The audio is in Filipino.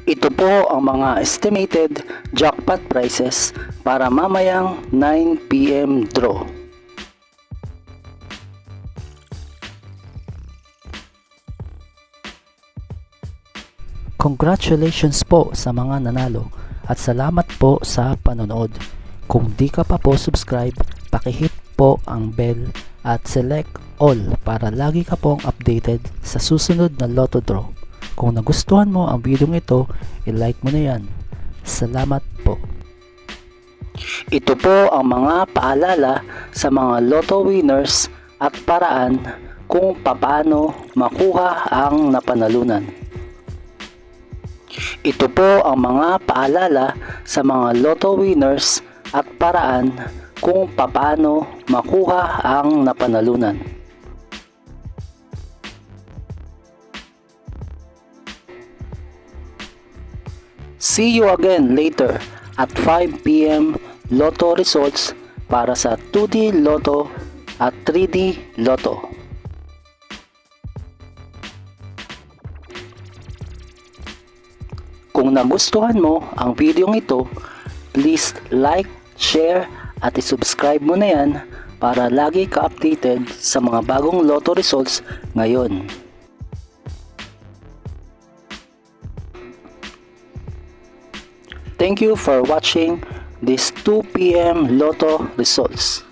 Ito po ang mga estimated jackpot prices para mamayang 9 PM draw. Congratulations po sa mga nanalo at salamat po sa panonood. Kung di ka pa po subscribe, pakihit po ang bell at select all para lagi ka pong updated sa susunod na Lotto Draw. Kung nagustuhan mo ang video ito, i-like mo na yan. Salamat po. Ito po ang mga paalala sa mga Lotto winners at paraan kung papaano makuha ang napanalunan. Ito po ang mga paalala sa mga Lotto winners at paraan kung papaano makuha ang napanalunan. See you again later at 5 PM Lotto results para sa 2D Lotto at 3D Lotto. Kung nagustuhan mo ang video ito, please like, share at i-subscribe mo na yan para lagi ka updated sa mga bagong Lotto results ngayon. Thank you for watching this 2 PM Lotto results.